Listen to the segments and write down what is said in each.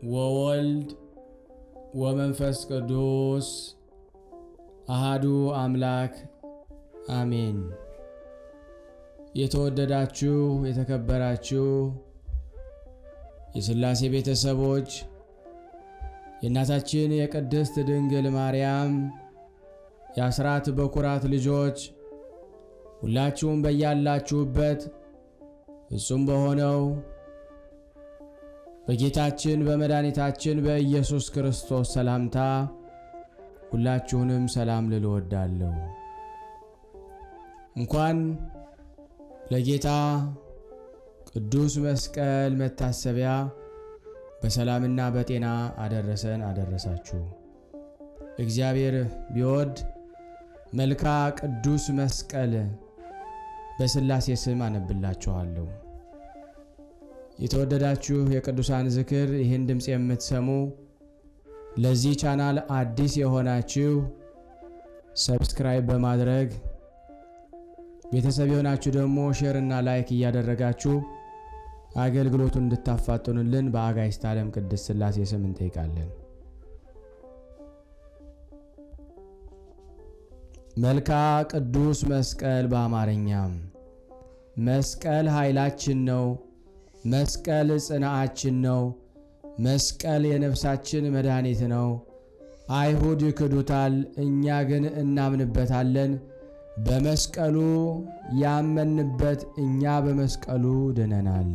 ወወልድ ወመንፈስ ቅዱስ አሃዱ አምላክ አሜን። የተወደዳችሁ የተከበራችሁ የሥላሴ ቤተሰቦች የእናታችን የቅድስት ድንግል ማርያም የአስራት በኩራት ልጆች ሁላችሁም በያላችሁበት ፍጹም በሆነው በጌታችን በመድኃኒታችን በኢየሱስ ክርስቶስ ሰላምታ ሁላችሁንም ሰላም ልል እወዳለሁ። እንኳን ለጌታ ቅዱስ መስቀል መታሰቢያ በሰላምና በጤና አደረሰን አደረሳችሁ። እግዚአብሔር ቢወድ መልካ ቅዱስ መስቀል በሥላሴ ስም አነብላችኋለሁ። የተወደዳችሁ የቅዱሳን ዝክር ይህን ድምፅ የምትሰሙ ለዚህ ቻናል አዲስ የሆናችሁ ሰብስክራይብ በማድረግ ቤተሰብ የሆናችሁ ደግሞ ሼር እና ላይክ እያደረጋችሁ አገልግሎቱን እንድታፋጥኑልን በአጋዕዝተ ዓለም ቅድስት ሥላሴ ስም እንጠይቃለን። መልካ ቅዱስ መስቀል በአማርኛም መስቀል ኃይላችን ነው። መስቀል ጽናዓችን ነው። መስቀል የነፍሳችን መድኃኒት ነው። አይሁድ ይክዱታል፣ እኛ ግን እናምንበታለን። በመስቀሉ ያመንበት እኛ በመስቀሉ ድነናል።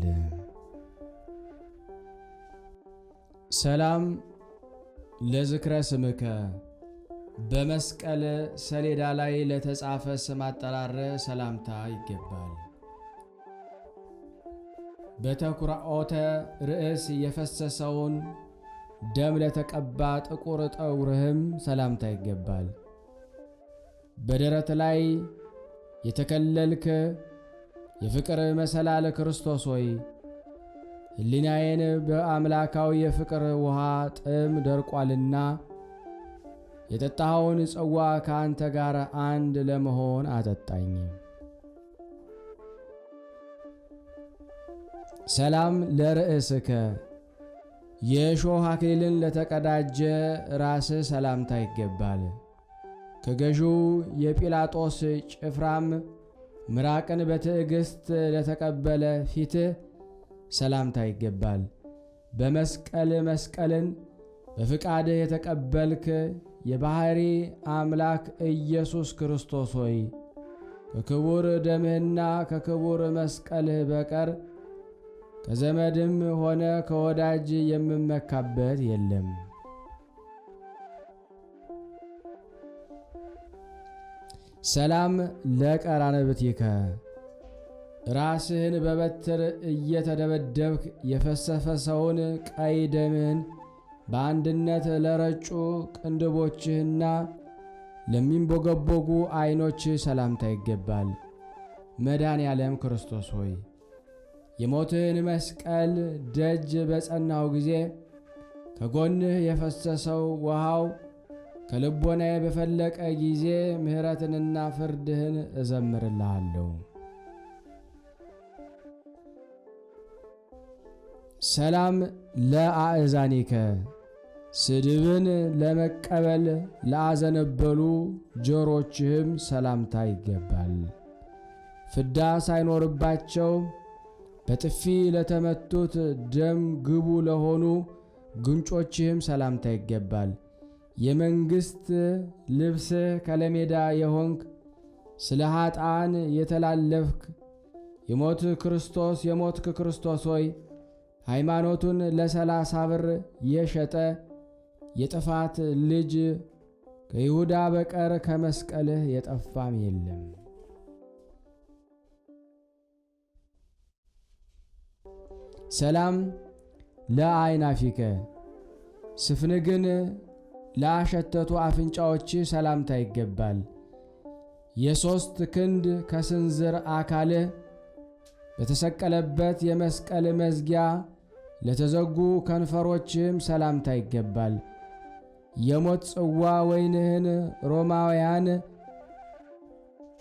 ሰላም ለዝክረ ስምከ በመስቀል ሰሌዳ ላይ ለተጻፈ ስም አጠራር ሰላምታ ይገባል። በተኩራኦተ ርዕስ የፈሰሰውን ደም ለተቀባ ጥቁር ጠጉርህም ሰላምታ ይገባል። በደረት ላይ የተከለልክ የፍቅር መሰላል ክርስቶስ ሆይ ሕሊናዬን በአምላካዊ የፍቅር ውሃ ጥም ደርቋልና የጠጣኸውን ጽዋ ከአንተ ጋር አንድ ለመሆን አጠጣኝ። ሰላም ለርእስከ የእሾህ አክሊልን ለተቀዳጀ ራስህ ሰላምታ ይገባል። ከገዢው የጲላጦስ ጭፍራም ምራቅን በትዕግሥት ለተቀበለ ፊትህ ሰላምታ ይገባል። በመስቀል መስቀልን በፍቃድህ የተቀበልክ የባሕሪ አምላክ ኢየሱስ ክርስቶስ ሆይ ከክቡር ደምህና ከክቡር መስቀልህ በቀር ከዘመድም ሆነ ከወዳጅ የምመካበት የለም። ሰላም ለቀራንብትከ ራስህን በበትር እየተደበደብክ የፈሰሰውን ቀይ ደምህን በአንድነት ለረጩ ቅንድቦችህና ለሚንቦገቦጉ ዐይኖችህ ሰላምታ ይገባል። መድኃኔ ዓለም ክርስቶስ ሆይ የሞትህን መስቀል ደጅ በጸናው ጊዜ ከጎንህ የፈሰሰው ውሃው ከልቦናዬ በፈለቀ ጊዜ ምሕረትንና ፍርድህን እዘምርልሃለሁ። ሰላም ለአእዛኒከ ስድብን ለመቀበል ለአዘነበሉ ጆሮችህም ሰላምታ ይገባል። ፍዳ ሳይኖርባቸው በጥፊ ለተመቱት ደም ግቡ ለሆኑ ጉንጮችህም ሰላምታ ይገባል። የመንግሥት ልብስህ ከለሜዳ የሆንክ ስለ ኀጣን የተላለፍክ የሞትክ ክርስቶስ ሆይ ሃይማኖቱን ለ30 ብር የሸጠ የጥፋት ልጅ ከይሁዳ በቀር ከመስቀልህ የጠፋም የለም። ሰላም ለአይናፊከ ስፍንግን ላሸተቱ አፍንጫዎች ሰላምታ ይገባል። የሦስት ክንድ ከስንዝር አካልህ በተሰቀለበት የመስቀል መዝጊያ ለተዘጉ ከንፈሮችህም ሰላምታ ይገባል። የሞት ጽዋ ወይንህን ሮማውያን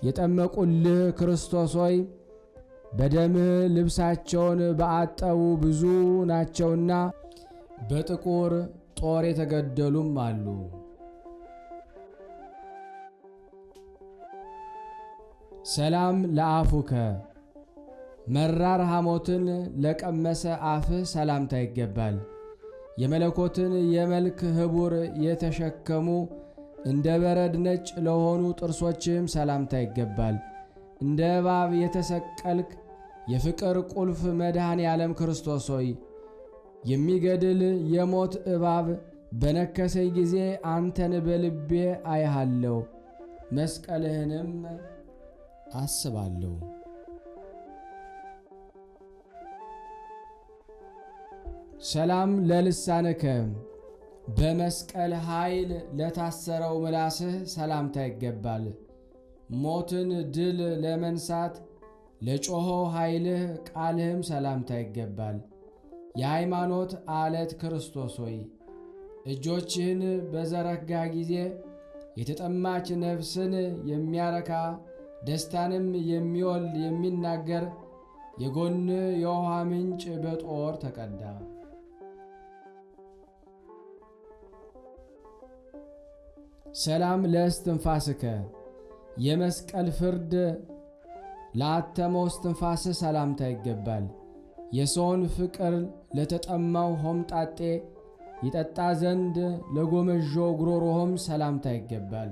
የጠመቁልህ ክርስቶስ ሆይ በደምህ ልብሳቸውን በአጠቡ ብዙ ናቸውና በጥቁር ጦር የተገደሉም አሉ። ሰላም ለአፉከ መራር ሐሞትን ለቀመሰ አፍህ ሰላምታ ይገባል። የመለኮትን የመልክ ኅቡር የተሸከሙ እንደ በረድ ነጭ ለሆኑ ጥርሶችህም ሰላምታ ይገባል። እንደ እባብ የተሰቀልክ የፍቅር ቁልፍ መድኃኔ ዓለም ክርስቶስ ሆይ የሚገድል የሞት እባብ በነከሰኝ ጊዜ አንተን በልቤ አይሃለሁ፣ መስቀልህንም አስባለሁ። ሰላም ለልሳንከ በመስቀል ኃይል ለታሰረው ምላስህ ሰላምታ ይገባል። ሞትን ድል ለመንሳት ለጮኸው ኃይልህ ቃልህም ሰላምታ ይገባል። የሃይማኖት ዓለት ክርስቶስ ሆይ እጆችህን በዘረጋ ጊዜ የተጠማች ነፍስን የሚያረካ ደስታንም የሚወልድ የሚናገር የጎን የውሃ ምንጭ በጦር ተቀዳ። ሰላም ለእስትንፋስከ የመስቀል ፍርድ ለአተመው እስትንፋስህ ሰላምታ ይገባል። የሰውን ፍቅር ለተጠማው ሆምጣጤ ይጠጣ ዘንድ ለጎመዦ ጉሮሮሆም ሰላምታ ይገባል።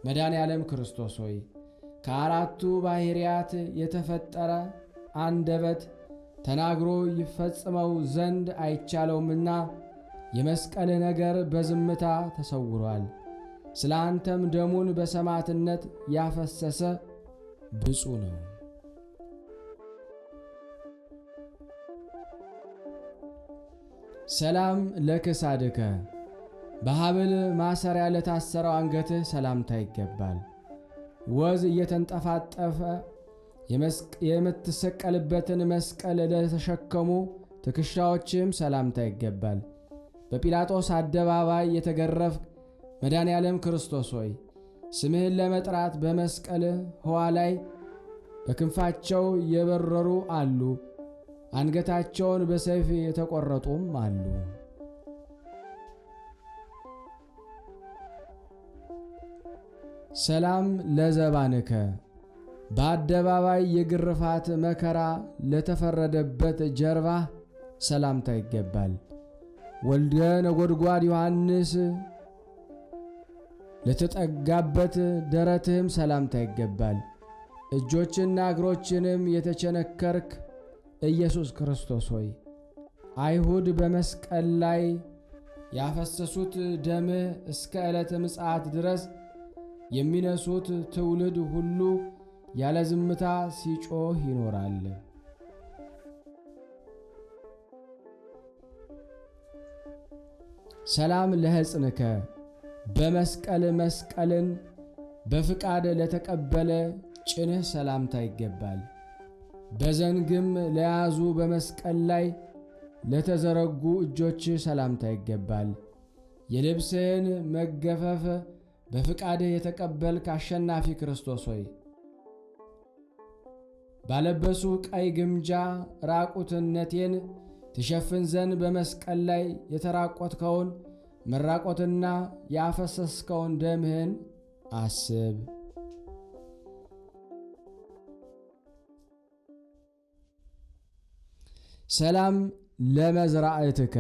መድኃኔ ዓለም ክርስቶስ ሆይ ከአራቱ ባሕርያት የተፈጠረ አንደበት ተናግሮ ይፈጽመው ዘንድ አይቻለውምና የመስቀል ነገር በዝምታ ተሰውሯል። ስለ አንተም ደሙን በሰማዕትነት ያፈሰሰ ብፁዕ ነው። ሰላም ለክሳድከ በሐብል ማሰሪያ ለታሰረው አንገትህ ሰላምታ ይገባል። ወዝ እየተንጠፋጠፈ የምትሰቀልበትን መስቀል ለተሸከሙ ትከሻዎችህም ሰላምታ ይገባል። በጲላጦስ አደባባይ የተገረፍክ መድኃኔ ዓለም ክርስቶስ ሆይ ስምህን ለመጥራት በመስቀል ሕዋ ላይ በክንፋቸው የበረሩ አሉ፣ አንገታቸውን በሰይፍ የተቆረጡም አሉ። ሰላም ለዘባንከ በአደባባይ የግርፋት መከራ ለተፈረደበት ጀርባህ ሰላምታ ይገባል። ወልደ ነጎድጓድ ዮሐንስ ለተጠጋበት ደረትህም ሰላምታ ይገባል። እጆችና እግሮችንም የተቸነከርክ ኢየሱስ ክርስቶስ ሆይ አይሁድ በመስቀል ላይ ያፈሰሱት ደምህ እስከ ዕለተ ምጽአት ድረስ የሚነሱት ትውልድ ሁሉ ያለ ዝምታ ሲጮህ ይኖራል። ሰላም ለሕፅንከ በመስቀል መስቀልን በፍቃድ ለተቀበለ ጭንህ ሰላምታ ይገባል። በዘንግም ለያዙ በመስቀል ላይ ለተዘረጉ እጆችህ ሰላምታ ይገባል። የልብስህን መገፈፍ በፍቃድህ የተቀበልክ አሸናፊ ክርስቶስ ሆይ ባለበሱ ቀይ ግምጃ ራቁትነቴን ትሸፍን ዘንድ በመስቀል ላይ የተራቆትከውን መራቆትና ያፈሰስከውን ደምህን አስብ። ሰላም ለመዝራእትከ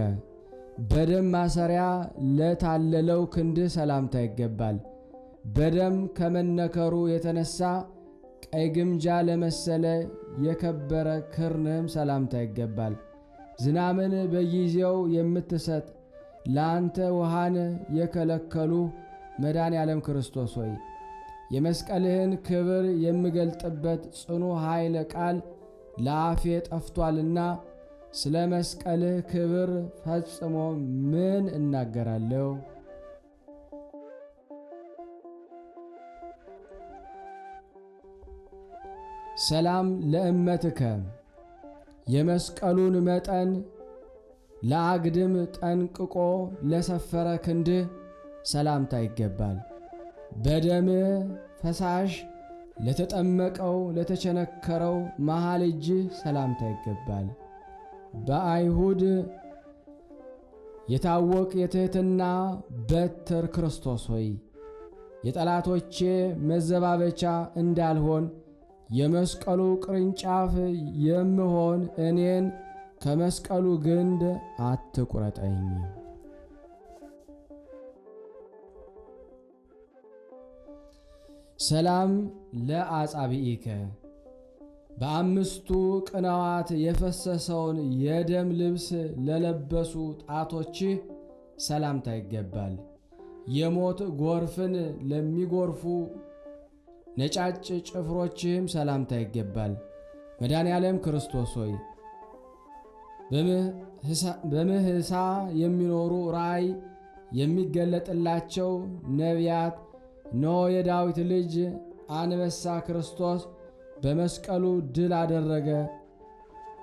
በደም ማሰሪያ ለታለለው ክንድህ ሰላምታ ይገባል። በደም ከመነከሩ የተነሳ ቀይ ግምጃ ለመሰለ የከበረ ክርንህም ሰላምታ ይገባል። ዝናምን በጊዜው የምትሰጥ ለአንተ ውሃን የከለከሉ መድኃኔ ዓለም ክርስቶስ ሆይ የመስቀልህን ክብር የምገልጥበት ጽኑ ኃይለ ቃል ለአፌ ጠፍቷልና ስለ መስቀልህ ክብር ፈጽሞ ምን እናገራለሁ? ሰላም ለእመትከ የመስቀሉን መጠን ለአግድም ጠንቅቆ ለሰፈረ ክንድህ ሰላምታ ይገባል። በደምህ ፈሳሽ ለተጠመቀው ለተቸነከረው መሃል እጅህ ሰላምታ ይገባል። በአይሁድ የታወቅ የትሕትና በትር ክርስቶስ ሆይ የጠላቶቼ መዘባበቻ እንዳልሆን የመስቀሉ ቅርንጫፍ የምሆን እኔን ከመስቀሉ ግንድ አትቁረጠኝ። ሰላም ለአጻብዒከ በአምስቱ ቅንዋት የፈሰሰውን የደም ልብስ ለለበሱ ጣቶችህ ሰላምታ ይገባል። የሞት ጎርፍን ለሚጎርፉ ነጫጭ ጭፍሮችህም ሰላምታ ይገባል። መድኃኔ ዓለም ክርስቶስ ሆይ በምህሳ የሚኖሩ ራእይ የሚገለጥላቸው ነቢያት እነሆ የዳዊት ልጅ አንበሳ ክርስቶስ በመስቀሉ ድል አደረገ፣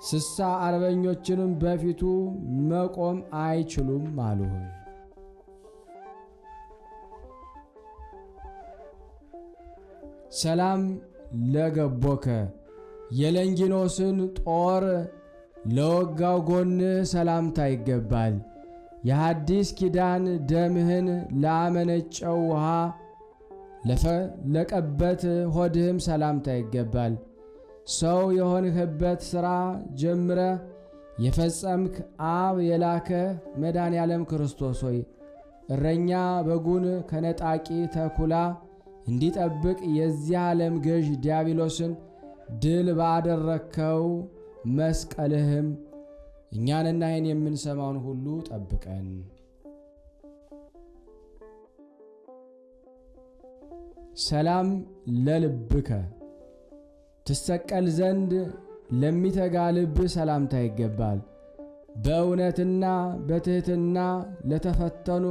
ስሳ አርበኞችንም በፊቱ መቆም አይችሉም አሉህ። ሰላም ለገቦከ የለንጊኖስን ጦር ለወጋው ጎን ሰላምታ ይገባል። የሐዲስ ኪዳን ደምህን ላመነጨው ውሃ ለቀበት ሆድህም ሰላምታ ይገባል። ሰው የሆንህበት ሥራ ጀምረ የፈጸምክ አብ የላከ መድኃኔ ዓለም ክርስቶስ ሆይ እረኛ በጉን ከነጣቂ ተኩላ እንዲጠብቅ የዚህ ዓለም ገዥ ዲያብሎስን ድል ባደረግከው መስቀልህም እኛንና ይህን የምንሰማውን ሁሉ ጠብቀን። ሰላም ለልብከ ትሰቀል ዘንድ ለሚተጋ ልብ ሰላምታ ይገባል። በእውነትና በትሕትና ለተፈተኑ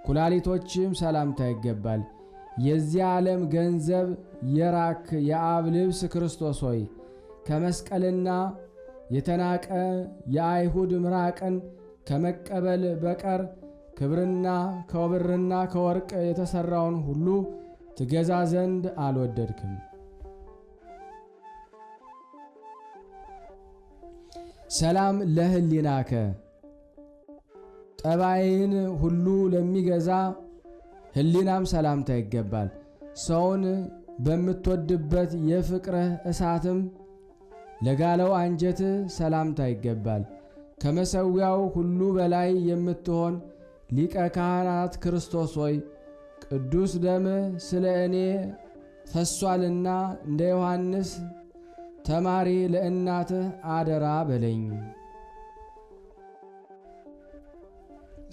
ኩላሊቶችም ሰላምታ ይገባል። የዚህ ዓለም ገንዘብ የራክ የአብ ልብስ ክርስቶስ ሆይ ከመስቀልና የተናቀ የአይሁድ ምራቅን ከመቀበል በቀር ክብርና ከብርና ከወርቅ የተሠራውን ሁሉ ትገዛ ዘንድ አልወደድክም። ሰላም ለህሊናከ ጠባይን ሁሉ ለሚገዛ ህሊናም ሰላምታ ይገባል። ሰውን በምትወድበት የፍቅርህ እሳትም ለጋለው አንጀት ሰላምታ ይገባል። ከመሠዊያው ሁሉ በላይ የምትሆን ሊቀ ካህናት ክርስቶስ ሆይ ቅዱስ ደም ስለ እኔ ፈሷልና እንደ ዮሐንስ ተማሪ ለእናትህ አደራ በለኝ።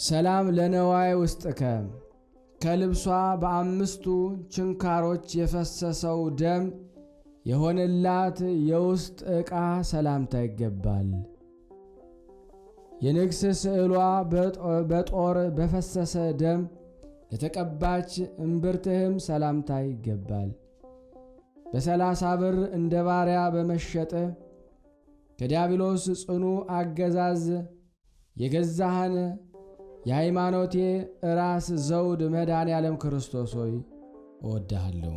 ሰላም ለነዋይ ውስጥከ ከልብሷ በአምስቱ ችንካሮች የፈሰሰው ደም የሆነላት የውስጥ ዕቃ ሰላምታ ይገባል። የንግሥ ስዕሏ በጦር በፈሰሰ ደም ለተቀባች እምብርትህም ሰላምታ ይገባል። በ30 ብር እንደ ባሪያ በመሸጥ ከዲያብሎስ ጽኑ አገዛዝ የገዛህን የሃይማኖቴ ራስ ዘውድ መድኃኔ ዓለም ክርስቶስ ሆይ እወድሃለሁ።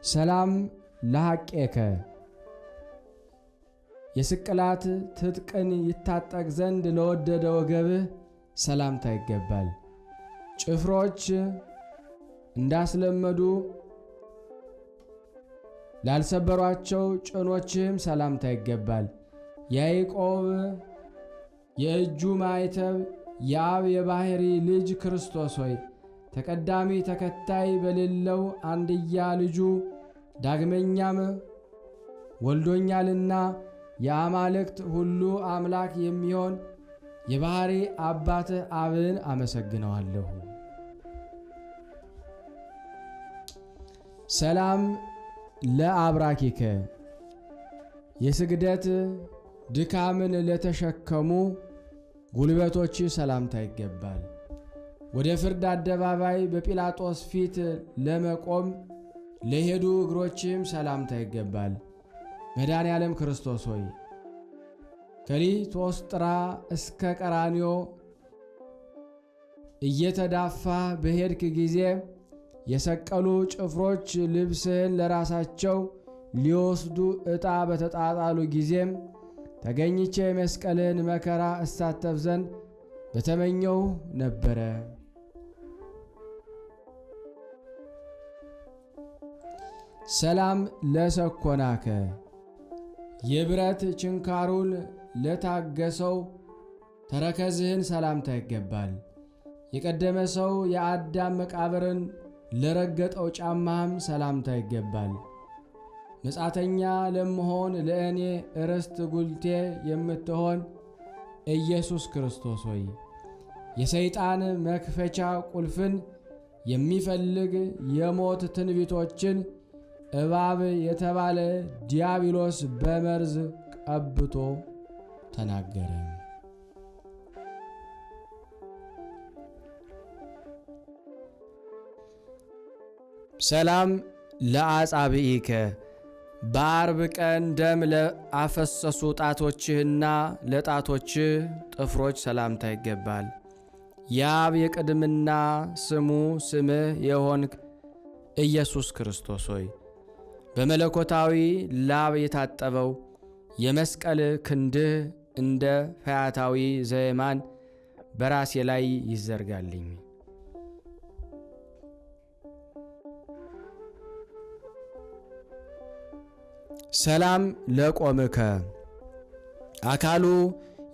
ሰላም ለሐቄከ የስቅላት ትጥቅን ይታጠቅ ዘንድ ለወደደ ወገብህ ሰላምታ ይገባል። ጭፍሮች እንዳስለመዱ ላልሰበሯቸው ጭኖችህም ሰላምታ ይገባል። ያዕቆብ የእጁ ማይተብ የአብ የባሕሪ ልጅ ክርስቶስ ሆይ ተቀዳሚ ተከታይ በሌለው አንድያ ልጁ ዳግመኛም ወልዶኛልና የአማልክት ሁሉ አምላክ የሚሆን የባሕሪ አባትህ አብን አመሰግነዋለሁ። ሰላም ለአብራኪከ የስግደት ድካምን ለተሸከሙ ጉልበቶች ሰላምታ ይገባል። ወደ ፍርድ አደባባይ በጲላጦስ ፊት ለመቆም ለሄዱ እግሮችም ሰላምታ ይገባል። መድኃኔ ዓለም ክርስቶስ ሆይ ከሊቶስጥራ እስከ ቀራንዮ እየተዳፋ በሄድክ ጊዜ የሰቀሉ ጭፍሮች ልብስህን ለራሳቸው ሊወስዱ ዕጣ በተጣጣሉ ጊዜም ተገኝቼ የመስቀልን መከራ እሳተፍ ዘንድ በተመኘው ነበረ። ሰላም ለሰኮናከ የብረት ችንካሩን ለታገሰው ተረከዝህን ሰላምታ ይገባል። የቀደመ ሰው የአዳም መቃብርን ለረገጠው ጫማህም ሰላምታ ይገባል። መጻተኛ ለመሆን ለእኔ ርስት ጉልቴ የምትሆን ኢየሱስ ክርስቶስ ሆይ የሰይጣን መክፈቻ ቁልፍን የሚፈልግ የሞት ትንቢቶችን እባብ የተባለ ዲያብሎስ በመርዝ ቀብቶ ተናገረ። ሰላም ለአጻብኢከ በአርብ ቀን ደም ለአፈሰሱ ጣቶችህና ለጣቶችህ ጥፍሮች ሰላምታ ይገባል። የአብ የቅድምና ስሙ ስምህ የሆንክ ኢየሱስ ክርስቶስ ሆይ በመለኮታዊ ላብ የታጠበው የመስቀል ክንድህ እንደ ፈያታዊ ዘየማን በራሴ ላይ ይዘርጋልኝ። ሰላም ለቆምከ አካሉ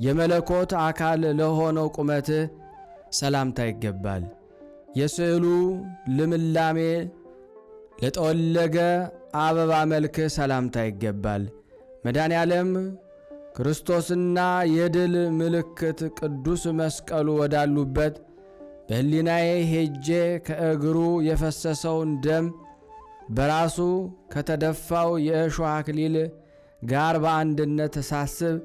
የመለኮት አካል ለሆነው ቁመትህ ሰላምታ ይገባል። የስዕሉ ልምላሜ ለጠወለገ አበባ መልክህ ሰላምታ ይገባል። መድኃኔ ዓለም ክርስቶስና የድል ምልክት ቅዱስ መስቀሉ ወዳሉበት በሕሊናዬ ሄጄ ከእግሩ የፈሰሰውን ደም በራሱ ከተደፋው የእሾህ አክሊል ጋር በአንድነት ሳስብ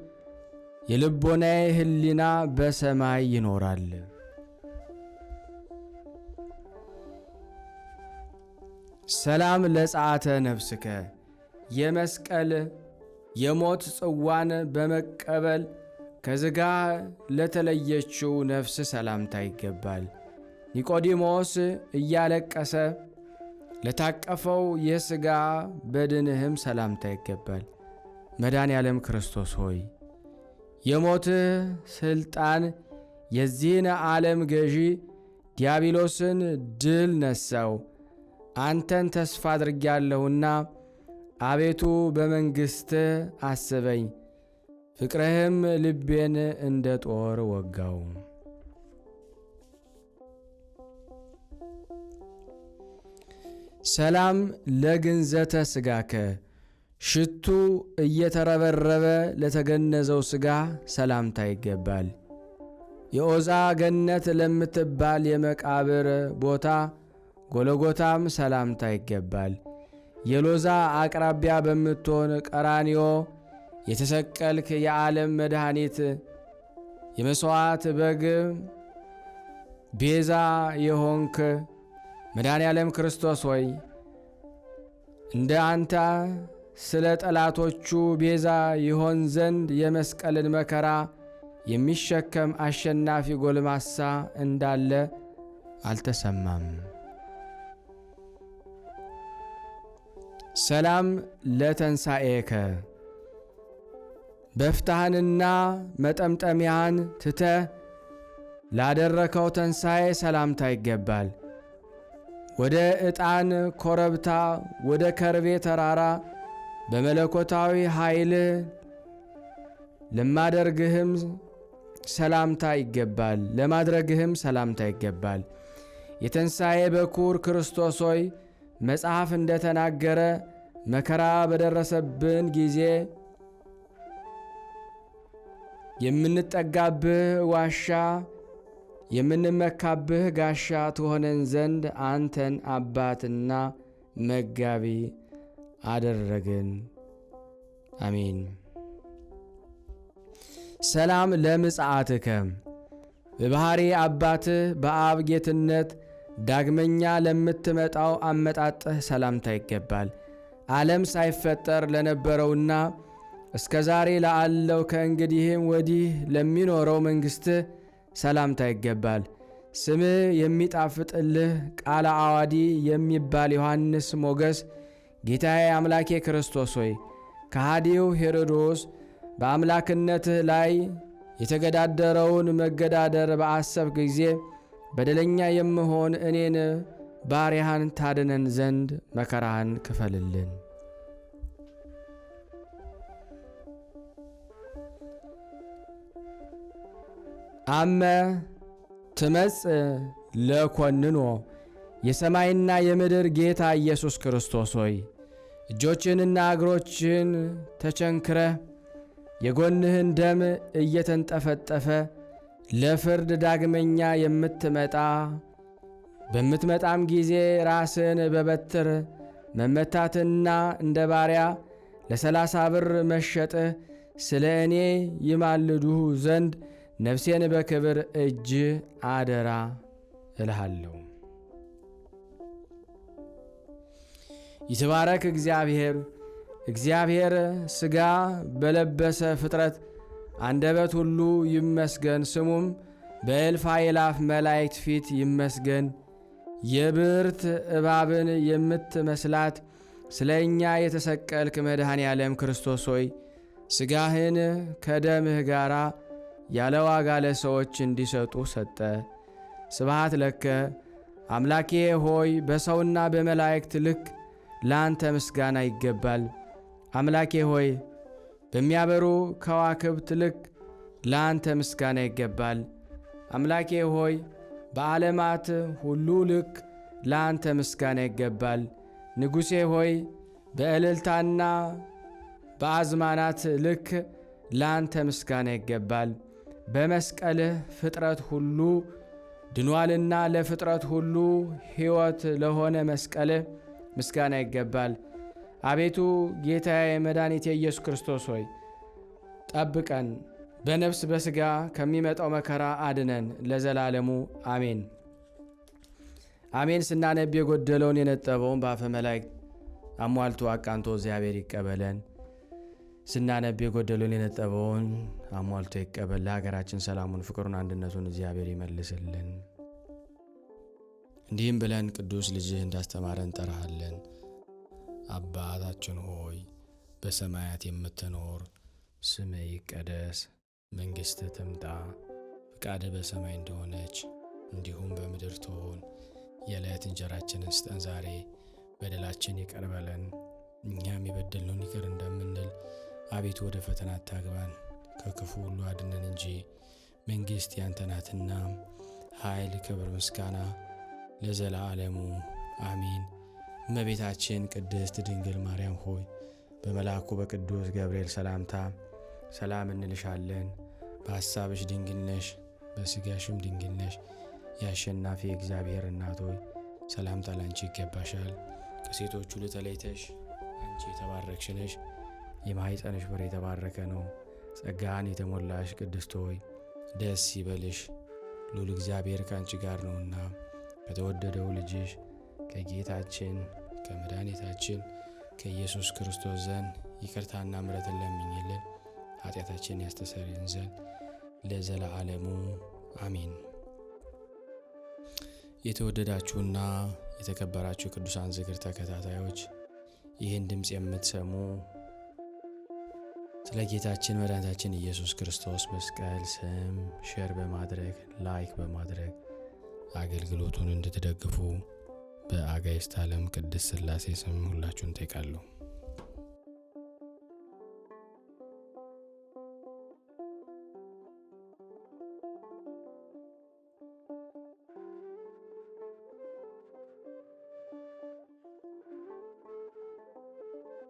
የልቦናዬ ሕሊና በሰማይ ይኖራል። ሰላም ለጸአተ ነፍስከ የመስቀል የሞት ጽዋን በመቀበል ከሥጋ ለተለየችው ነፍስ ሰላምታ ይገባል። ኒቆዲሞስ እያለቀሰ ለታቀፈው የሥጋ በድንህም ሰላምታ ይገባል። መድኃኔ ዓለም ክርስቶስ ሆይ የሞትህ ሥልጣን የዚህን ዓለም ገዢ ዲያብሎስን ድል ነሣው። አንተን ተስፋ አድርጌያለሁና አቤቱ በመንግሥትህ አስበኝ፣ ፍቅርህም ልቤን እንደ ጦር ወጋው። ሰላም ለግንዘተ ሥጋከ ሽቱ እየተረበረበ ለተገነዘው ሥጋ ሰላምታ ይገባል። የዖዛ ገነት ለምትባል የመቃብር ቦታ ጎለጎታም ሰላምታ ይገባል። የሎዛ አቅራቢያ በምትሆን ቀራንዮ የተሰቀልክ የዓለም መድኃኒት የመሥዋዕት በግ ቤዛ የሆንክ መድኃኔ ዓለም ክርስቶስ ሆይ እንደ አንተ ስለ ጠላቶቹ ቤዛ ይሆን ዘንድ የመስቀልን መከራ የሚሸከም አሸናፊ ጎልማሳ እንዳለ አልተሰማም። ሰላም ለተንሣኤከ በፍታህንና መጠምጠሚያህን ትተህ ላደረከው ተንሣኤ ሰላምታ ይገባል። ወደ ዕጣን ኮረብታ ወደ ከርቤ ተራራ በመለኮታዊ ኃይል ለማድረግህም ሰላምታ ይገባል። የተንሣኤ በኩር ክርስቶስ ሆይ መጽሐፍ እንደተናገረ መከራ በደረሰብን ጊዜ የምንጠጋብህ ዋሻ የምንመካብህ ጋሻ ትሆነን ዘንድ አንተን አባትና መጋቢ አደረግን። አሜን። ሰላም ለምጽአትከ በባሕሪ አባትህ በአብ ጌትነት ዳግመኛ ለምትመጣው አመጣጥህ ሰላምታ ይገባል። ዓለም ሳይፈጠር ለነበረውና እስከ ዛሬ ላለው ከእንግዲህም ወዲህ ለሚኖረው መንግሥትህ ሰላምታ ይገባል። ስምህ የሚጣፍጥልህ ቃለ አዋዲ የሚባል ዮሐንስ ሞገስ ጌታዬ አምላኬ ክርስቶስ ሆይ ከሃዲው ሄሮዶስ በአምላክነትህ ላይ የተገዳደረውን መገዳደር በአሰብ ጊዜ በደለኛ የምሆን እኔን ባሪያህን ታድነን ዘንድ መከራህን ክፈልልን። አመ ትመጽእ ለኮንኖ የሰማይና የምድር ጌታ ኢየሱስ ክርስቶስ ሆይ እጆችንና እግሮችን ተቸንክረህ የጎንህን ደም እየተንጠፈጠፈ ለፍርድ ዳግመኛ በምትመጣም ጊዜ ራስን በበትር መመታትና እንደ ባሪያ ለ30 ብር መሸጥህ ስለ እኔ ይማልዱህ ዘንድ ነፍሴን በክብር እጅ አደራ እልሃለሁ። ይትባረክ እግዚአብሔር ሥጋ በለበሰ ፍጥረት አንደበት ሁሉ ይመስገን፣ ስሙም በእልፍ አእላፍ መላእክት ፊት ይመስገን። የብርት እባብን የምትመስላት ስለ እኛ የተሰቀልክ መድኃኔ ዓለም ክርስቶስ ሆይ ሥጋህን ከደምህ ጋር ያለ ዋጋ ለሰዎች እንዲሰጡ ሰጠ። ስብሃት ለከ አምላኬ ሆይ በሰውና በመላእክት ልክ ለአንተ ምስጋና ይገባል። አምላኬ ሆይ በሚያበሩ ከዋክብት ልክ ለአንተ ምስጋና ይገባል። አምላኬ ሆይ በዓለማት ሁሉ ልክ ለአንተ ምስጋና ይገባል። ንጉሴ ሆይ በእልልታና በአዝማናት ልክ ለአንተ ምስጋና ይገባል። በመስቀልህ ፍጥረት ሁሉ ድኗልና ለፍጥረት ሁሉ ሕይወት ለሆነ መስቀልህ ምስጋና ይገባል። አቤቱ ጌታዬ መድኃኒቴ ኢየሱስ ክርስቶስ ሆይ ጠብቀን፣ በነፍስ በሥጋ ከሚመጣው መከራ አድነን ለዘላለሙ አሜን። አሜን። ስናነብ የጎደለውን የነጠበውን በአፈ መላእክት አሟልቶ አቃንቶ እግዚአብሔር ይቀበለን። ስናነብ የጎደለውን የነጠበውን አሟልቶ ይቀበል። ለሀገራችን ሰላሙን፣ ፍቅሩን፣ አንድነቱን እግዚአብሔር ይመልስልን። እንዲህም ብለን ቅዱስ ልጅህ እንዳስተማረን እንጠራሃለን። አባታችን ሆይ በሰማያት የምትኖር፣ ስምህ ይቀደስ፣ መንግሥትህ ትምጣ፣ ፍቃድህ በሰማይ እንደሆነች እንዲሁም በምድር ትሁን። የዕለት እንጀራችንን ስጠን ዛሬ፣ በደላችን ይቅር በለን እኛም የበደልነውን ይቅር እንደምንል፣ አቤቱ ወደ ፈተና አታግባን ከክፉ ሁሉ አድነን እንጂ መንግሥት ያንተ ናትና ኃይል፣ ክብር፣ ምስጋና ለዘላለሙ አሜን። እመቤታችን ቅድስት ድንግል ማርያም ሆይ በመልአኩ በቅዱስ ገብርኤል ሰላምታ ሰላም እንልሻለን። በሐሳብሽ ድንግል ነሽ፣ በሥጋሽም ድንግል ነሽ። የአሸናፊ እግዚአብሔር እናት ሆይ ሰላምታ ላንቺ ይገባሻል። ከሴቶች ሁሉ ተለይተሽ አንቺ የተባረክሽ ነሽ፣ የማኅፀንሽ ፍሬ የተባረከ ነው። ጸጋን የተሞላሽ ቅድስት ሆይ ደስ ይበልሽ፣ ልዑል እግዚአብሔር ከአንቺ ጋር ነውና ከተወደደው ልጅሽ ከጌታችን ከመድኃኒታችን ከኢየሱስ ክርስቶስ ዘንድ ይቅርታና ምሕረትን ለምኝልን ኃጢአታችን ያስተሰርይልን ዘንድ ለዘላለሙ አሜን። የተወደዳችሁና የተከበራችሁ ቅዱሳን ዝክር ተከታታዮች ይህን ድምፅ የምትሰሙ ስለ ጌታችን መድኃኒታችን ኢየሱስ ክርስቶስ መስቀል ስም ሼር በማድረግ ላይክ በማድረግ አገልግሎቱን እንድትደግፉ በአጋዕዝተ ዓለም ቅድስት ሥላሴ ስም ሁላችሁን ጠይቃለሁ።